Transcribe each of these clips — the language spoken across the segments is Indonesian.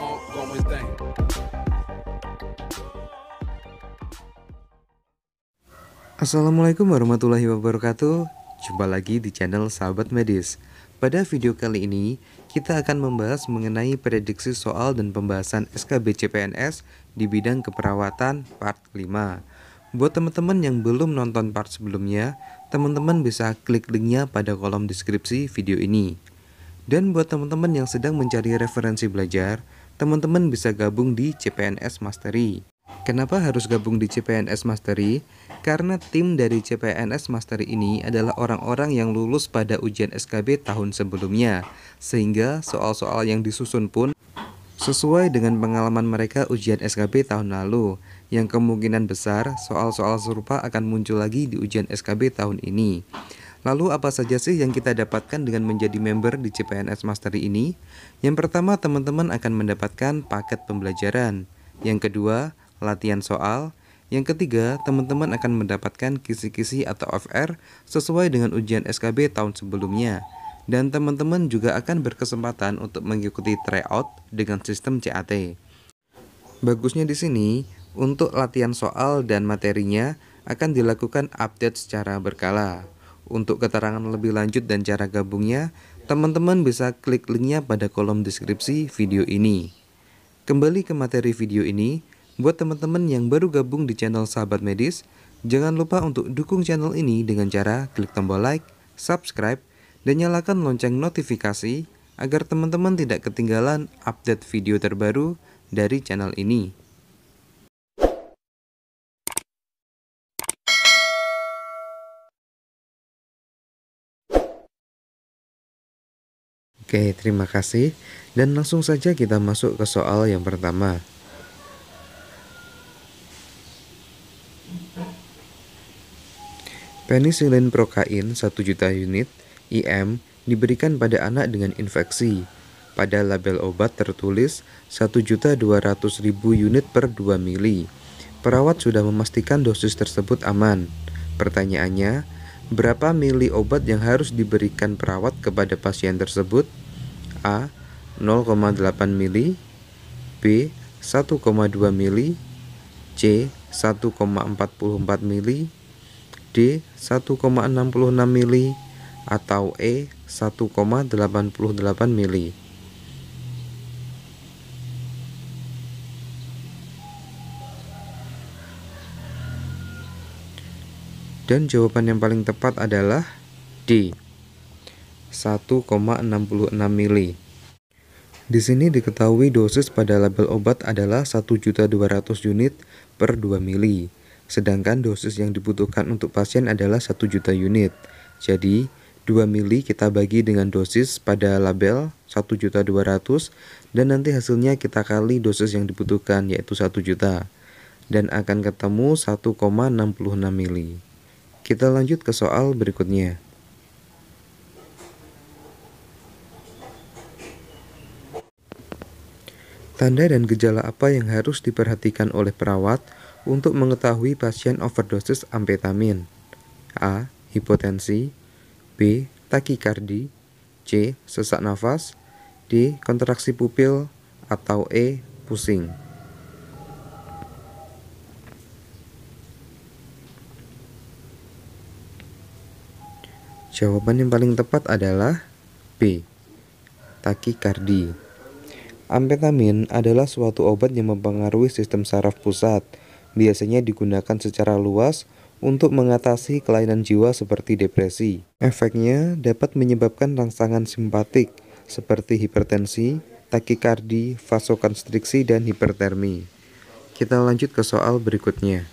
ongoing thing. Assalamualaikum warahmatullahi wabarakatuh. Jumpa lagi di channel Sahabat Medis. Pada video kali ini kita akan membahas mengenai prediksi soal dan pembahasan SKB CPNS di bidang keperawatan part 5. Buat teman-teman yang belum nonton part sebelumnya, teman-teman bisa klik linknya pada kolom deskripsi video ini. Dan buat teman-teman yang sedang mencari referensi belajar, teman-teman bisa gabung di CPNS Mastery. Kenapa harus gabung di CPNS Mastery? Karena tim dari CPNS Mastery ini adalah orang-orang yang lulus pada ujian SKB tahun sebelumnya, sehingga soal-soal yang disusun pun sesuai dengan pengalaman mereka ujian SKB tahun lalu, yang kemungkinan besar soal-soal serupa akan muncul lagi di ujian SKB tahun ini. Lalu apa saja sih yang kita dapatkan dengan menjadi member di CPNS Mastery ini? Yang pertama, teman-teman akan mendapatkan paket pembelajaran. Yang kedua, latihan soal. Yang ketiga, teman-teman akan mendapatkan kisi-kisi atau OFR sesuai dengan ujian SKB tahun sebelumnya. Dan teman-teman juga akan berkesempatan untuk mengikuti tryout dengan sistem CAT. Bagusnya di sini, untuk latihan soal dan materinya akan dilakukan update secara berkala. Untuk keterangan lebih lanjut dan cara gabungnya, teman-teman bisa klik linknya pada kolom deskripsi video ini. Kembali ke materi video ini, buat teman-teman yang baru gabung di channel Sahabat Medis, jangan lupa untuk dukung channel ini dengan cara klik tombol like, subscribe, dan nyalakan lonceng notifikasi agar teman-teman tidak ketinggalan update video terbaru dari channel ini. Oke, terima kasih. Dan langsung saja kita masuk ke soal yang pertama. Penisilin prokain 1 juta unit IM diberikan pada anak dengan infeksi. Pada label obat tertulis 1.200.000 unit per 2 mili. Perawat sudah memastikan dosis tersebut aman. Pertanyaannya, berapa mili obat yang harus diberikan perawat kepada pasien tersebut? A. 0,8 mili, B. 1,2 mili, C. 1,44 mili, D. 1,66 mili, atau E. 1,88 mili. Dan jawaban yang paling tepat adalah D. 1,66 mili. Di sini diketahui dosis pada label obat adalah 1.200.000 unit per 2 mili. Sedangkan dosis yang dibutuhkan untuk pasien adalah 1 juta unit. Jadi 2 mili kita bagi dengan dosis pada label 1.200.000 dan nanti hasilnya kita kali dosis yang dibutuhkan yaitu 1 juta. Dan akan ketemu 1,66 mili. Kita lanjut ke soal berikutnya. Tanda dan gejala apa yang harus diperhatikan oleh perawat untuk mengetahui pasien overdosis amfetamin? A. Hipotensi, B. Takikardi, C. Sesak nafas, D. Kontraksi pupil, atau E. Pusing. Jawaban yang paling tepat adalah B. Takikardi. Amfetamin adalah suatu obat yang mempengaruhi sistem saraf pusat. Biasanya digunakan secara luas untuk mengatasi kelainan jiwa seperti depresi. Efeknya dapat menyebabkan rangsangan simpatik seperti hipertensi, takikardi, vasokonstriksi, dan hipertermi. Kita lanjut ke soal berikutnya.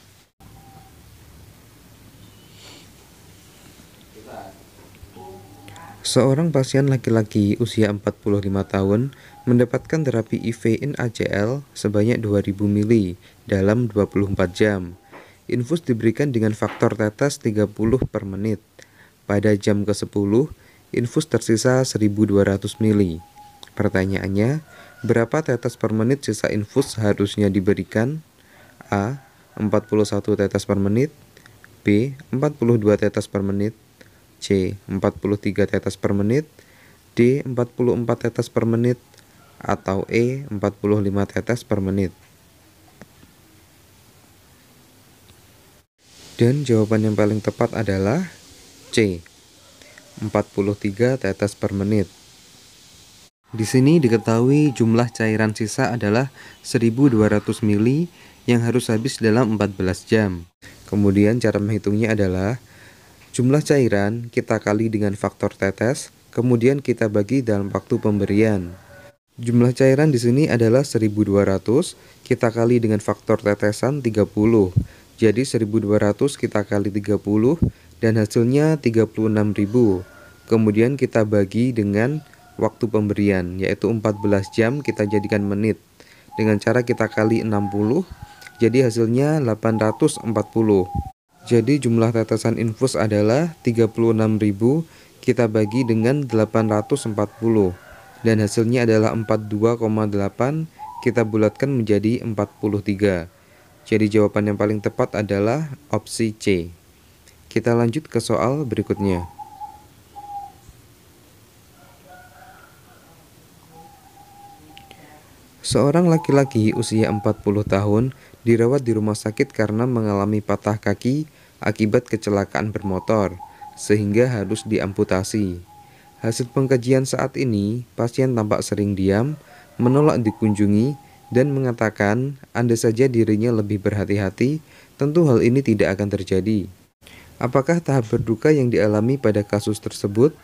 Seorang pasien laki-laki usia 45 tahun mendapatkan terapi IV NaCl sebanyak 2000 mili dalam 24 jam. Infus diberikan dengan faktor tetes 30 per menit. Pada jam ke-10, infus tersisa 1200 mili. Pertanyaannya, berapa tetes per menit sisa infus harusnya diberikan? A. 41 tetes per menit, B. 42 tetes per menit, C. 43 tetes per menit, D. 44 tetes per menit, atau E 45 tetes per menit. Dan jawaban yang paling tepat adalah C 43 tetes per menit. Di sini diketahui jumlah cairan sisa adalah 1200 ml yang harus habis dalam 14 jam. Kemudian cara menghitungnya adalah jumlah cairan kita kali dengan faktor tetes, kemudian kita bagi dalam waktu pemberian. Jumlah cairan di sini adalah 1200, kita kali dengan faktor tetesan 30. Jadi 1200 kita kali 30 dan hasilnya 36.000. Kemudian kita bagi dengan waktu pemberian, yaitu 14 jam kita jadikan menit. Dengan cara kita kali 60, jadi hasilnya 840. Jadi jumlah tetesan infus adalah 36.000, kita bagi dengan 840. Dan hasilnya adalah 42,8, kita bulatkan menjadi 43. Jadi jawaban yang paling tepat adalah opsi C. Kita lanjut ke soal berikutnya. Seorang laki-laki usia 40 tahun dirawat di rumah sakit karena mengalami patah kaki akibat kecelakaan bermotor, sehingga harus diamputasi. Hasil pengkajian saat ini, pasien tampak sering diam, menolak dikunjungi, dan mengatakan andai saja dirinya lebih berhati-hati, tentu hal ini tidak akan terjadi. Apakah tahap berduka yang dialami pada kasus tersebut?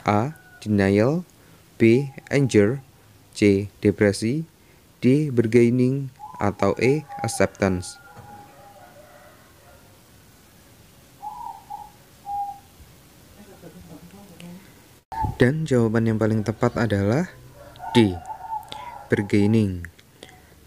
A. Denial, B. Anger, C. Depresi, D. Bargaining, atau E. Acceptance. Dan jawaban yang paling tepat adalah D. Bargaining.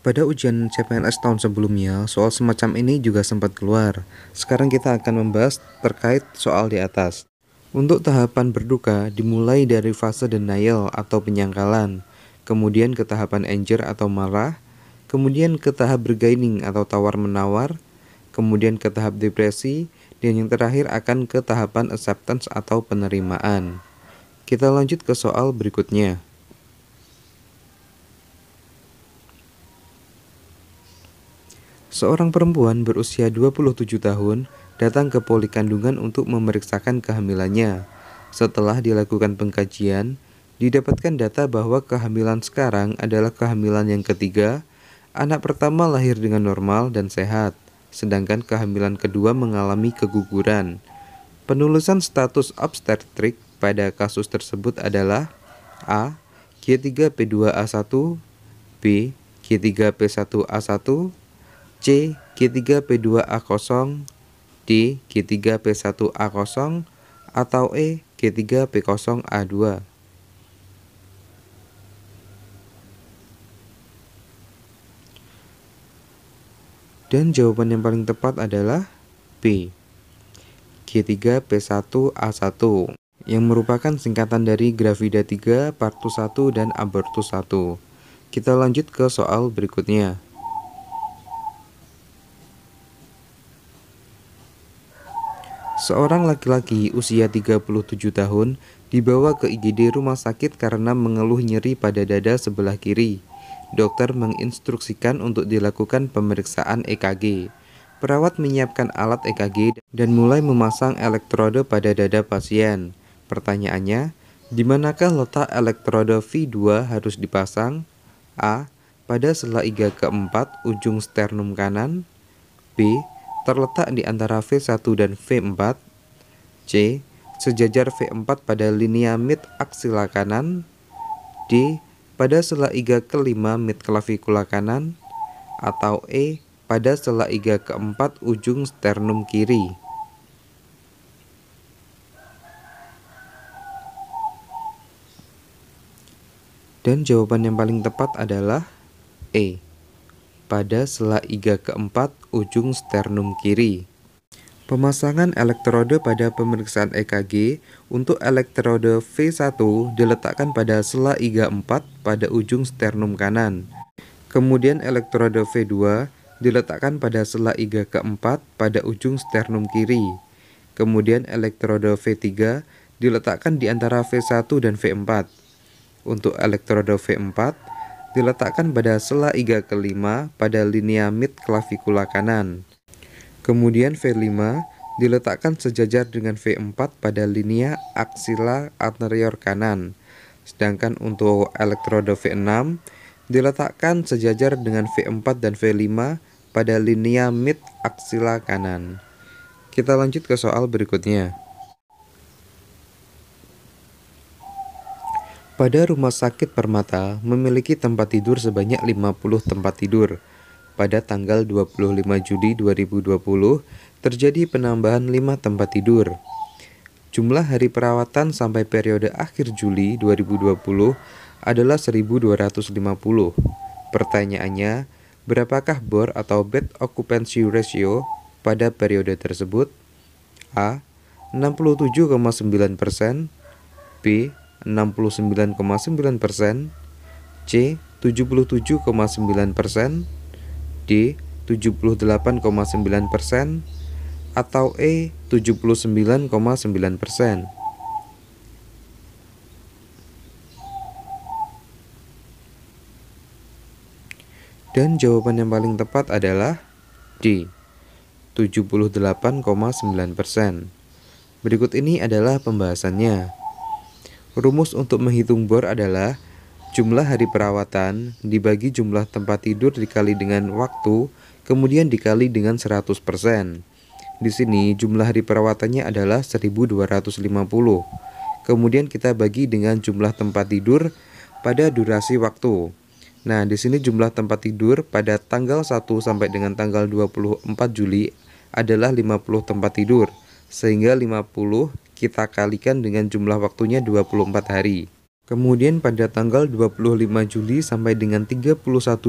Pada ujian CPNS tahun sebelumnya, soal semacam ini juga sempat keluar. Sekarang kita akan membahas terkait soal di atas. Untuk tahapan berduka dimulai dari fase denial atau penyangkalan, kemudian ke tahapan anger atau marah, kemudian ke tahap bargaining atau tawar-menawar, kemudian ke tahap depresi, dan yang terakhir akan ke tahapan acceptance atau penerimaan. Kita lanjut ke soal berikutnya. Seorang perempuan berusia 27 tahun datang ke poli kandungan untuk memeriksakan kehamilannya. Setelah dilakukan pengkajian, didapatkan data bahwa kehamilan sekarang adalah kehamilan yang ketiga. Anak pertama lahir dengan normal dan sehat, sedangkan kehamilan kedua mengalami keguguran. Penulisan status obstetrik pada kasus tersebut adalah A. G3P2A1, B. G3P1A1, C. G3P2A0, D. G3P1A0, atau E. G3P0A2. Dan jawaban yang paling tepat adalah B. G3P1A1 yang merupakan singkatan dari Gravida 3, Partus 1, dan Abortus 1. Kita lanjut ke soal berikutnya. Seorang laki-laki usia 37 tahun dibawa ke IGD rumah sakit karena mengeluh nyeri pada dada sebelah kiri. Dokter menginstruksikan untuk dilakukan pemeriksaan EKG. Perawat menyiapkan alat EKG dan mulai memasang elektrode pada dada pasien. Pertanyaannya, di manakah letak elektrode V2 harus dipasang? A. Pada sela iga keempat ujung sternum kanan, B. Terletak di antara V1 dan V4, C. Sejajar V4 pada linea mid aksila kanan, D. Pada sela iga kelima mid klavikula kanan, atau E. Pada sela iga keempat ujung sternum kiri. Dan jawaban yang paling tepat adalah E. Pada sela iga keempat ujung sternum kiri. Pemasangan elektrode pada pemeriksaan EKG untuk elektrode V1 diletakkan pada sela iga 4 pada ujung sternum kanan. Kemudian elektrode V2 diletakkan pada sela iga keempat pada ujung sternum kiri. Kemudian elektrode V3 diletakkan di antara V1 dan V4. Untuk elektrode V4 diletakkan pada sela iga kelima pada linea mid clavicula kanan. Kemudian V5 diletakkan sejajar dengan V4 pada linea aksila anterior kanan. Sedangkan untuk elektroda V6 diletakkan sejajar dengan V4 dan V5 pada linea mid aksila kanan. Kita lanjut ke soal berikutnya. Pada rumah sakit Permata memiliki tempat tidur sebanyak 50 tempat tidur. Pada tanggal 25 Juli 2020 terjadi penambahan 5 tempat tidur. Jumlah hari perawatan sampai periode akhir Juli 2020 adalah 1250. Pertanyaannya, berapakah BOR atau bed occupancy ratio pada periode tersebut? A. 67,9%, B. 69,9%, C. 77,9%, D. 78,9%, atau E. 79,9%. Dan jawaban yang paling tepat adalah D. 78,9%. Berikut ini adalah pembahasannya. Rumus untuk menghitung BOR adalah jumlah hari perawatan dibagi jumlah tempat tidur dikali dengan waktu, kemudian dikali dengan 100%. Di sini jumlah hari perawatannya adalah 1250. Kemudian kita bagi dengan jumlah tempat tidur pada durasi waktu. Nah, di sini jumlah tempat tidur pada tanggal 1 sampai dengan tanggal 24 Juli adalah 50 tempat tidur. Sehingga 50 kita kalikan dengan jumlah waktunya 24 hari. Kemudian pada tanggal 25 Juli sampai dengan 31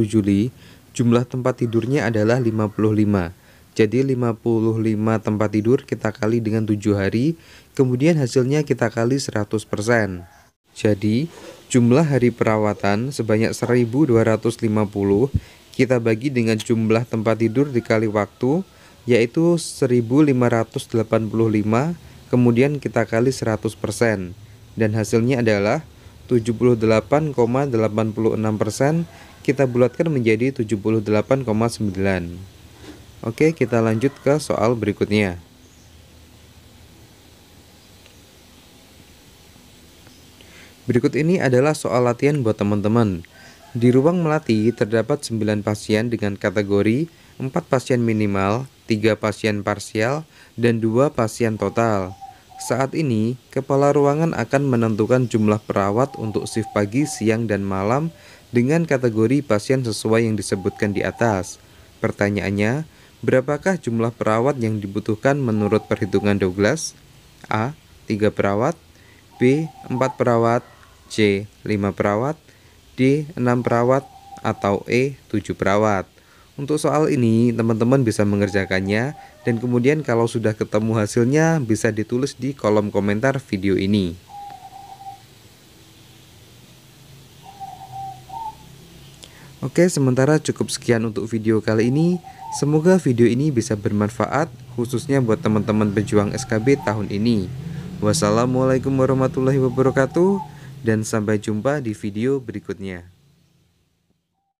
Juli, jumlah tempat tidurnya adalah 55. Jadi 55 tempat tidur kita kali dengan 7 hari, kemudian hasilnya kita kali 100%. Jadi, jumlah hari perawatan sebanyak 1250 kita bagi dengan jumlah tempat tidur dikali waktu, yaitu 1585, kemudian kita kali 100%. Dan hasilnya adalah 78,86%, kita bulatkan menjadi 78,9. Oke, kita lanjut ke soal berikutnya. Berikut ini adalah soal latihan buat teman-teman. Di ruang melati terdapat 9 pasien dengan kategori 4 pasien minimal, 3 pasien parsial, dan 2 pasien total. Saat ini, kepala ruangan akan menentukan jumlah perawat untuk shift pagi, siang, dan malam dengan kategori pasien sesuai yang disebutkan di atas. Pertanyaannya, berapakah jumlah perawat yang dibutuhkan menurut perhitungan Douglas? A. 3 perawat, B. 4 perawat, C. 5 perawat, D. 6 perawat, atau E. 7 perawat. Untuk soal ini, teman-teman bisa mengerjakannya, dan kemudian kalau sudah ketemu hasilnya, bisa ditulis di kolom komentar video ini. Oke, sementara cukup sekian untuk video kali ini. Semoga video ini bisa bermanfaat, khususnya buat teman-teman pejuang SKB tahun ini. Wassalamualaikum warahmatullahi wabarakatuh, dan sampai jumpa di video berikutnya.